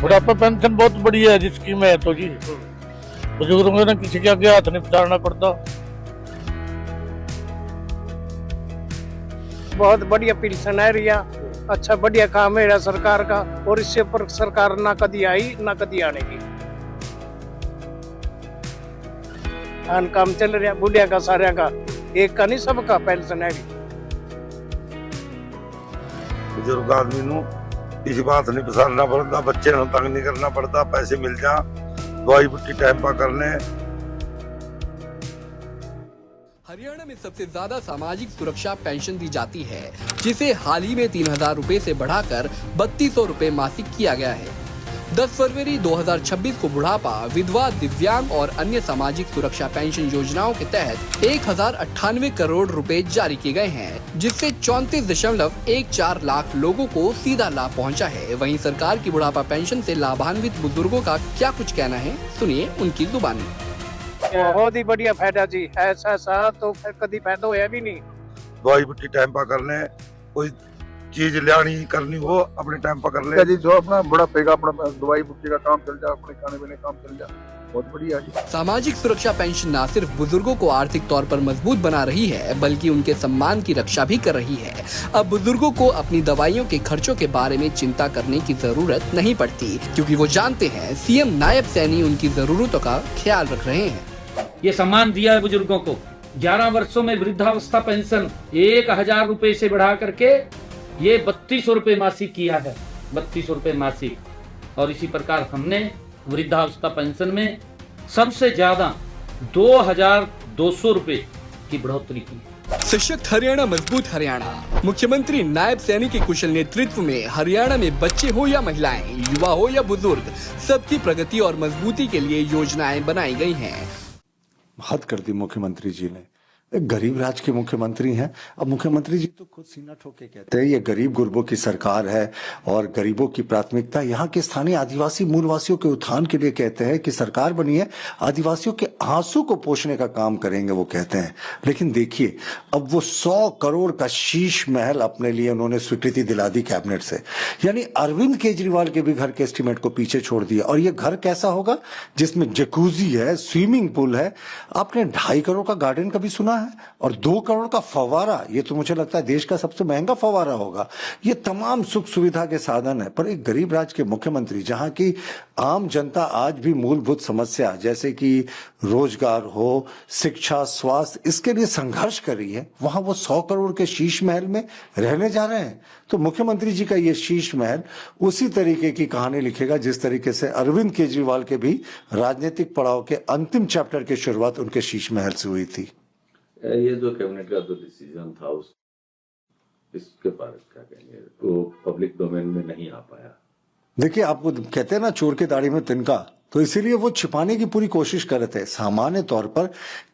बुढ़ापा पेंशन बहुत बढ़िया है जी, स्कीम है तो जी बुजुर्गों को ना किसी के आगे हाथ नहीं पसारना पड़ता। बहुत बढ़िया पेंशन है रिया, अच्छा बढ़िया काम है रिया सरकार का, और इससे पर सरकार ना कभी आई ना कभी आने की। काम चल रहा बुढ़िया का सारे का, एक का नहीं सबका पेंशन है। बुजुर्ग आदमी नु किसी बात नहीं पसारना पड़ता, बच्चे ਨੂੰ तंग नहीं करना पड़ता, पैसे मिल जा, दवाई बुट्टी टाइम पर करने। हरियाणा में सबसे ज्यादा सामाजिक सुरक्षा पेंशन दी जाती है, जिसे हाल ही में 3,000 रुपए से बढ़ाकर 3,200 रुपए मासिक किया गया है। 10 फरवरी 2026 को बुढ़ापा, विधवा, दिव्यांग और अन्य सामाजिक सुरक्षा पेंशन योजनाओं के तहत 1,098 करोड़ रुपए जारी किए गए हैं, जिससे 34.14 लाख लोगों को सीधा लाभ पहुंचा है। वहीं सरकार की बुढ़ापा पेंशन से लाभान्वित बुजुर्गों का क्या कुछ कहना है, सुनिए उनकी जुबानी। बहुत ही बढ़िया फायदा जी, ऐसा तो फिर कभी फायदा होया भी नहीं। दवाई बुट्टी टाइम पर करने, कोई चीज लानी करनी हो अपने टाइम पर कर ले जी, जो अपना बुढ़ापे का अपना दवाई बुट्टी का काम चल जाए, अपने खाने पीने का काम चल जाए, बहुत बढ़िया जी। सामाजिक सुरक्षा पेंशन न सिर्फ बुजुर्गों को आर्थिक तौर पर मजबूत बना रही है, बल्कि उनके सम्मान की रक्षा भी कर रही है। अब बुजुर्गों को अपनी दवाइयों के खर्चों के बारे में चिंता करने की जरूरत नहीं पड़ती, क्योंकि वो जानते हैं सीएम नायब सैनी उनकी जरूरतों का ख्याल रख रहे हैं। ये सम्मान दिया है बुजुर्गों को। 11 वर्षों में वृद्धावस्था पेंशन 1,000 रुपए से बढ़ा करके ये 3,200 रुपए मासिक किया है, 3,200 रुपए मासिक। और इसी प्रकार हमने वृद्धावस्था पेंशन में सबसे ज्यादा 2,200 रुपए की बढ़ोतरी की। सशक्त हरियाणा, मजबूत हरियाणा। मुख्यमंत्री नायब सैनी के कुशल नेतृत्व में हरियाणा में बच्चे हो या महिलाएं, युवा हो या बुजुर्ग, सबकी प्रगति और मजबूती के लिए योजनाएं बनाई गई हैं। हद कर दी मुख्यमंत्री जी ने। एक गरीब राज्य के मुख्यमंत्री हैं। अब मुख्यमंत्री जी तो खुद सीना ठोक के कहते हैं ये गरीब गुरबों की सरकार है और गरीबों की प्राथमिकता। यहाँ के स्थानीय आदिवासी मूलवासियों के उत्थान के लिए कहते हैं कि सरकार बनी है, आदिवासियों के आंसू को पोषने का काम करेंगे वो कहते हैं। लेकिन देखिए, अब वो 100 करोड़ का शीश महल अपने लिए उन्होंने स्वीकृति दिला दी कैबिनेट से। यानी अरविंद केजरीवाल के भी घर के एस्टीमेट को पीछे छोड़ दिया। और ये घर कैसा होगा? जिसमें जकूजी है, स्विमिंग पूल है। आपने 2.5 करोड़ का गार्डन कभी सुना है? और 2 करोड़ का फव्वारा, ये तो मुझे लगता है देश का सबसे महंगा फव्वारा होगा। ये तमाम सुख सुविधा के साधन है। पर एक गरीब राज्य के मुख्यमंत्री, जहां की आम जनता आज भी मूलभूत समस्या जैसे कि रोजगार हो, शिक्षा, स्वास्थ्य, इसके लिए संघर्ष कर रही है, वहां वो 100 करोड़ के शीश महल में रहने जा रहे हैं। तो मुख्यमंत्री जी का ये शीश महल उसी तरीके की कहानी लिखेगा जिस तरीके से अरविंद केजरीवाल के भी राजनीतिक पड़ाव के अंतिम चैप्टर की शुरुआत उनके शीश महल से हुई थी। ये जो कैबिनेट का जो डिसीजन था उस इसके बारे में क्या कहेंगे? वो पब्लिक डोमेन में नहीं आ पाया। देखिए, आपको कहते हैं ना चोर के दाढ़ी में तिनका, तो इसीलिए वो छिपाने की पूरी कोशिश कर रहे थे। सामान्य तौर पर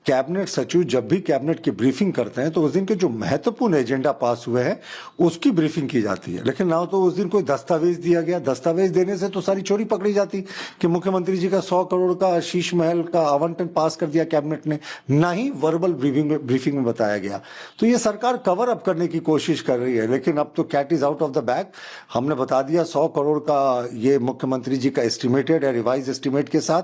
कैबिनेट सचिव जब भी कैबिनेट की ब्रीफिंग करते हैं तो उस दिन के जो महत्वपूर्ण एजेंडा पास हुए हैं उसकी ब्रीफिंग की जाती है। लेकिन ना तो उस दिन कोई दस्तावेज दिया गया, दस्तावेज देने से तो सारी चोरी पकड़ी जाती कि मुख्यमंत्री जी का 100 करोड़ का शीश महल का आवंटन पास कर दिया कैबिनेट ने, ना ही वर्बल ब्रीफिंग में बताया गया। तो ये सरकार कवर अप करने की कोशिश कर रही है। लेकिन अब तो cat is out of the bag. हमने बता दिया 100 करोड़ का ये मुख्यमंत्री जी का एस्टिमेटेड या रिवाइज एस्टिमेट के साथ।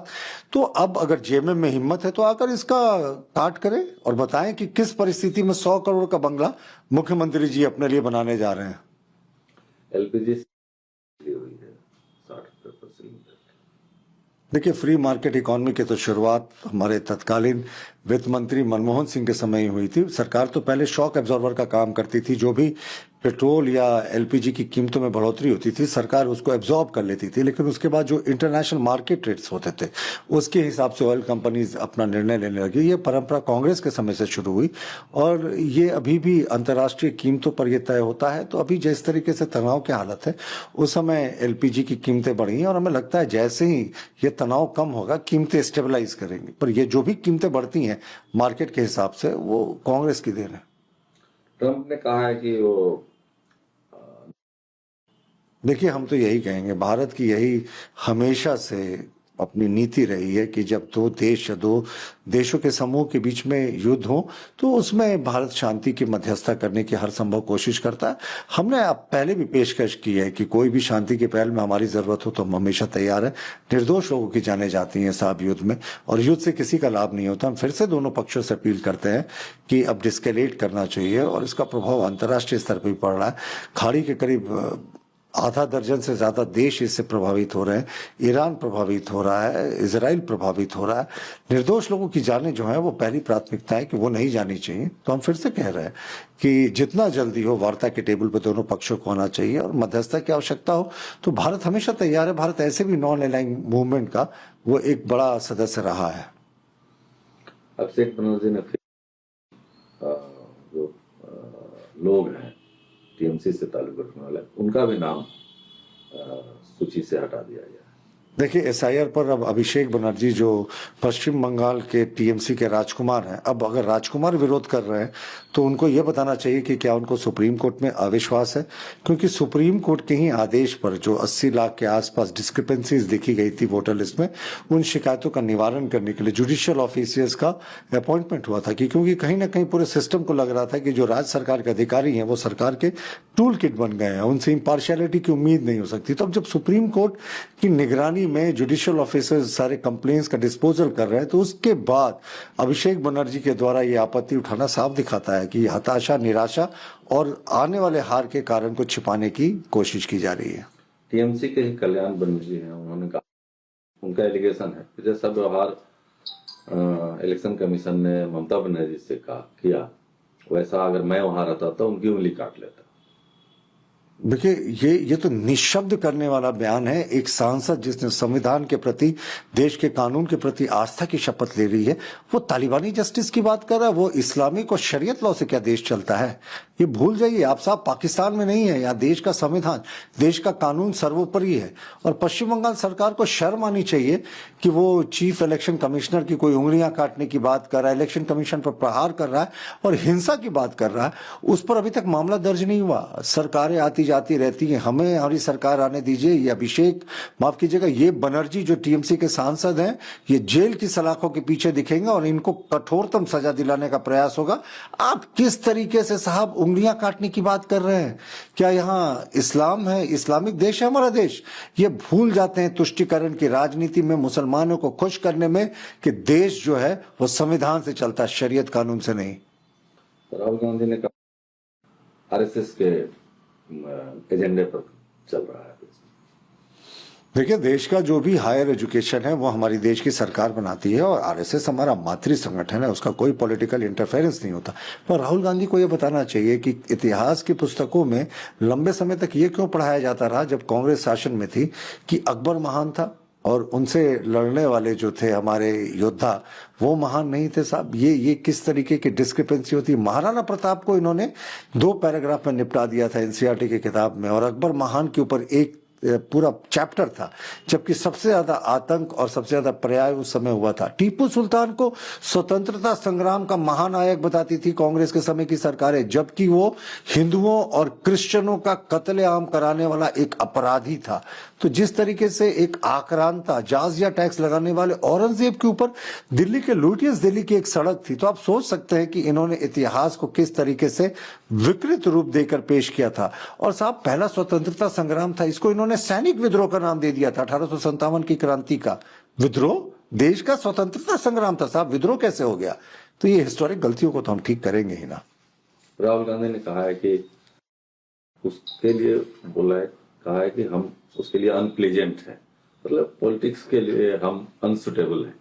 तो अब अगर जेएमएम में हिम्मत है तो आकर इसका काट करें और बताएं कि किस परिस्थिति में 100 करोड़ का बंगला मुख्यमंत्री जी अपने लिए बनाने जा रहे हैं। एलपीजी हुई है 60 रुपए पर सिलेंडर। देखिए, फ्री मार्केट इकोनॉमी की तो शुरुआत हमारे तत्कालीन वित्त मंत्री मनमोहन सिंह के समय ही हुई थी। सरकार तो पहले शॉक एब्जॉर्बर का काम करती थी। जो भी पेट्रोल या एलपीजी की कीमतों में बढ़ोतरी होती थी सरकार उसको एब्जॉर्ब कर लेती थी। लेकिन उसके बाद जो इंटरनेशनल मार्केट रेट्स होते थे उसके हिसाब से ऑयल कंपनीज अपना निर्णय लेने लगी। ये परंपरा कांग्रेस के समय से शुरू हुई और ये अभी भी अंतर्राष्ट्रीय कीमतों पर यह तय होता है। तो अभी जिस तरीके से तनाव की हालत है उस समय एलपीजी की कीमतें बढ़ी और हमें लगता है जैसे ही ये तनाव कम होगा कीमतें स्टेबलाइज करेंगी। पर ये जो भी कीमतें बढ़ती हैं मार्केट के हिसाब से वो कांग्रेस की देन है। ट्रंप ने कहा है कि वो देखिए, हम तो यही कहेंगे, भारत की यही हमेशा से अपनी नीति रही है कि जब दो देश या दो देशों के समूह के बीच में युद्ध हो तो उसमें भारत शांति की मध्यस्थता करने की हर संभव कोशिश करता है। हमने अब पहले भी पेशकश की है कि कोई भी शांति के पहल में हमारी जरूरत हो तो हम हमेशा तैयार है। निर्दोष लोगों की जाने जाती हैं साहब युद्ध में, और युद्ध से किसी का लाभ नहीं होता। हम फिर से दोनों पक्षों से अपील करते हैं कि अब डिस्केलेट करना चाहिए, और इसका प्रभाव अंतर्राष्ट्रीय स्तर पर भी पड़ रहा है। खाड़ी के करीब आधा दर्जन से ज्यादा देश इससे प्रभावित हो रहे हैं। ईरान प्रभावित हो रहा है, इजराइल प्रभावित हो रहा है। निर्दोष लोगों की जानें जो है वो पहली प्राथमिकता है कि वो नहीं जानी चाहिए। तो हम फिर से कह रहे हैं कि जितना जल्दी हो वार्ता के टेबल पर दोनों पक्षों को आना चाहिए, और मध्यस्थता की आवश्यकता हो तो भारत हमेशा तैयार है। भारत ऐसे भी नॉन अलाइंग मूवमेंट का वो एक बड़ा सदस्य रहा है। अभिषेक बनर्जी ने जो लोग हैं टीएमसी से ताल्लुक रखने वाले, उनका भी नाम सूची से हटा दिया गया। देखिए, एसआईआर पर अब अभिषेक बनर्जी जो पश्चिम बंगाल के टीएमसी के राजकुमार हैं, अब अगर राजकुमार विरोध कर रहे हैं तो उनको यह बताना चाहिए कि क्या उनको सुप्रीम कोर्ट में अविश्वास है, क्योंकि सुप्रीम कोर्ट के ही आदेश पर जो 80 लाख के आसपास डिस्क्रिपेंसीज देखी गई थी वोटर लिस्ट में, उन शिकायतों का निवारण करने के लिए जुडिशियल ऑफिसर्स का अपॉइंटमेंट हुआ था। क्योंकि कहीं ना कहीं पूरे सिस्टम को लग रहा था कि जो राज्य सरकार के अधिकारी हैं वो सरकार के टूल किट बन गए हैं, उनसे इम्पार्शियलिटी की उम्मीद नहीं हो सकती। तो अब जब सुप्रीम कोर्ट की निगरानी में जुडिशियल ऑफिसर्स सारे कंप्लेंट्स का डिस्पोजल कर रहे हैं, तो उसके बाद अभिषेक बनर्जी के द्वारा ये आपत्ति उठाना साफ दिखाता है कि हताशा, निराशा और आने वाले हार के कारण को छिपाने की कोशिश की जा रही है। टीएमसी के ही कल्याण बनर्जी हैं, उन्होंने कहा, उनका एलिगेशन है कि जैसा व्यवहार इलेक्शन कमीशन ने ममता बनर्जी से किया, वैसा अगर मैं वहां रहता तो उनकी उंगली काट लेता। देखिए, ये तो निशब्द करने वाला बयान है। एक सांसद जिसने संविधान के प्रति, देश के कानून के प्रति आस्था की शपथ ले रही है, वो तालिबानी जस्टिस की बात कर रहा है। वो इस्लामिक और शरीयत लॉ से क्या देश चलता है, ये भूल जाइए आप साहब। पाकिस्तान में नहीं है, यहाँ देश का संविधान, देश का कानून सर्वोपरि है। और पश्चिम बंगाल सरकार को शर्म आनी चाहिए कि वो चीफ इलेक्शन कमिश्नर की कोई उंगलियां काटने की बात कर रहा है, इलेक्शन कमीशन पर प्रहार कर रहा है और हिंसा की बात कर रहा है। उस पर अभी तक मामला दर्ज नहीं हुआ। सरकारें आती जाती रहती हैं, हमें हमारी सरकार आने दीजिए। ये अभिषेक, माफ कीजिएगा, ये बनर्जी जो टीएमसी के सांसद हैं, ये जेल की सलाखों के पीछे दिखेंगे और इनको कठोरतम सजा दिलाने का प्रयास होगा। आप किस तरीके से साहब उंगलियां काटने की बात कर रहे हैं? क्या यहाँ इस्लाम है, इस्लामिक देश है हमारा देश? ये भूल जाते हैं तुष्टिकरण की राजनीति में, मुसलमानों को खुश करने में, कि देश जो है वो संविधान से चलता है, शरीयत कानून से नहीं। राहुल गांधी ने कहा आरएसएस के एजेंडे पर चल रहा है। देखिए, देश का जो भी हायर एजुकेशन है वो हमारी देश की सरकार बनाती है, और आरएसएस हमारा मातृ संगठन है, उसका कोई पॉलिटिकल इंटरफेरेंस नहीं होता। पर राहुल गांधी को ये बताना चाहिए कि इतिहास की पुस्तकों में लंबे समय तक ये क्यों पढ़ाया जाता रहा, जब कांग्रेस शासन में थी, कि अकबर महान था और उनसे लड़ने वाले जो थे हमारे योद्धा वो महान नहीं थे साहब। ये किस तरीके की डिस्क्रिपेंसी होती है। महाराणा प्रताप को इन्होंने 2 पैराग्राफ में निपटा दिया था एनसीईआरटी की किताब में, और अकबर महान के ऊपर एक पूरा चैप्टर था, जबकि सबसे ज्यादा आतंक और सबसे ज्यादा पर्याय उस समय हुआ था। टीपू सुल्तान को स्वतंत्रता संग्राम का महानायक बताती थी कांग्रेस के समय की सरकारें, जबकि वो हिंदुओं और क्रिश्चियनों का कत्लेआम कराने वाला एक अपराधी था। तो जिस तरीके से एक आक्रांता, जाजिया टैक्स लगाने वाले औरंगजेब के ऊपर दिल्ली के लुटियंस दिल्ली की एक सड़क थी, तो आप सोच सकते हैं कि इन्होंने इतिहास को किस तरीके से विकृत रूप देकर पेश किया था। और साहब, पहला स्वतंत्रता संग्राम था, इसको इन्होंने सैनिक विद्रोह का नाम दे दिया था। 1857 की क्रांति का विद्रोह देश का स्वतंत्रता संग्राम था साहब, विद्रोह कैसे हो गया? तो ये हिस्टोरिक गलतियों को तो हम ठीक करेंगे ही ना। राहुल गांधी ने कहा है कि उसके लिए कहा है कि हम उसके लिए अनप्लेजेंट है, मतलब पॉलिटिक्स के लिए हम अनसुटेबल हैं।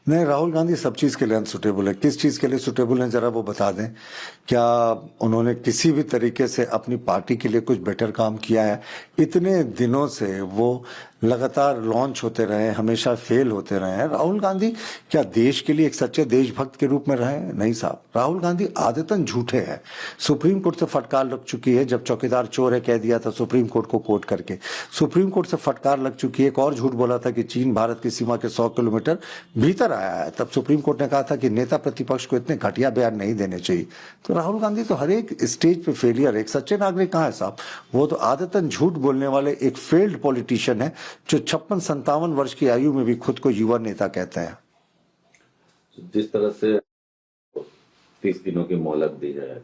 नहीं, राहुल गांधी सब चीज के लिए अनसुटेबल है। किस चीज के लिए सुटेबल है जरा वो बता दें। क्या उन्होंने किसी भी तरीके से अपनी पार्टी के लिए कुछ बेटर काम किया है? इतने दिनों से वो लगातार लॉन्च होते रहे, हमेशा फेल होते रहे हैं। राहुल गांधी क्या देश के लिए एक सच्चे देशभक्त के रूप में रहे? नहीं साहब, राहुल गांधी आदतन झूठे हैं। सुप्रीम कोर्ट से फटकार लग चुकी है, जब चौकीदार चोर है कह दिया था सुप्रीम कोर्ट को कोट करके। सुप्रीम कोर्ट से फटकार लग चुकी है, एक और झूठ बोला था कि चीन भारत की सीमा के 100 किलोमीटर भीतर लेकर आया है। तब सुप्रीम कोर्ट ने कहा था कि नेता प्रतिपक्ष को इतने घटिया बयान नहीं देने चाहिए। तो राहुल गांधी तो हर एक स्टेज पे फेलियर है। एक सच्चे नागरिक कहाँ है साहब? वो तो आदतन झूठ बोलने वाले एक फेल्ड पॉलिटिशियन है जो 56-57 वर्ष की आयु में भी खुद को युवा नेता कहते हैं। जिस तरह से 30 दिनों की मोहलत दी है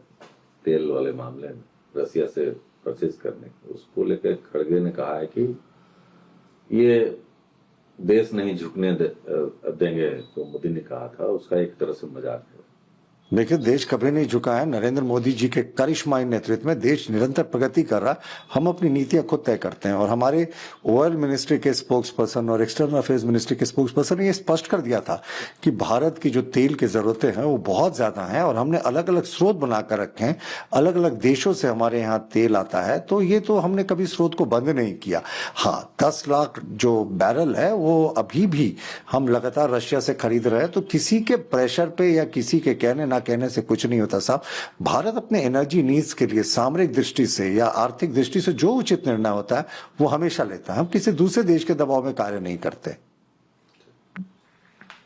तेल वाले मामले में रसिया से परचेज करने की, उसको लेकर खड़गे ने कहा है कि ये देश नहीं झुकने देंगे, तो मोदी ने कहा था, उसका एक तरह से मजाक है। देखिए, देश कभी नहीं झुका है। नरेंद्र मोदी जी के करिश्माई नेतृत्व में देश निरंतर प्रगति कर रहा। हम अपनी नीतियां खुद तय करते हैं और हमारे ऑयल मिनिस्ट्री के स्पोक्स पर्सन और एक्सटर्नल अफेयर्स मिनिस्ट्री के स्पोक्स पर्सन ने ये स्पष्ट कर दिया था कि भारत की जो तेल की जरूरतें हैं वो बहुत ज्यादा हैं और हमने अलग अलग स्रोत बनाकर रखे हैं। अलग अलग देशों से हमारे यहाँ तेल आता है, तो ये तो हमने कभी स्रोत को बंद नहीं किया। हाँ, 10 लाख जो बैरल है वो अभी भी हम लगातार रशिया से खरीद रहे हैं। तो किसी के प्रेशर पे या किसी के कहने से कुछ नहीं होता साहब। भारत अपने एनर्जी नीड्स के लिए सामरिक दृष्टि से या आर्थिक दृष्टि से जो उचित निर्णय होता है वो हमेशा लेता है। हम किसी दूसरे देश के दबाव में कार्य नहीं करते।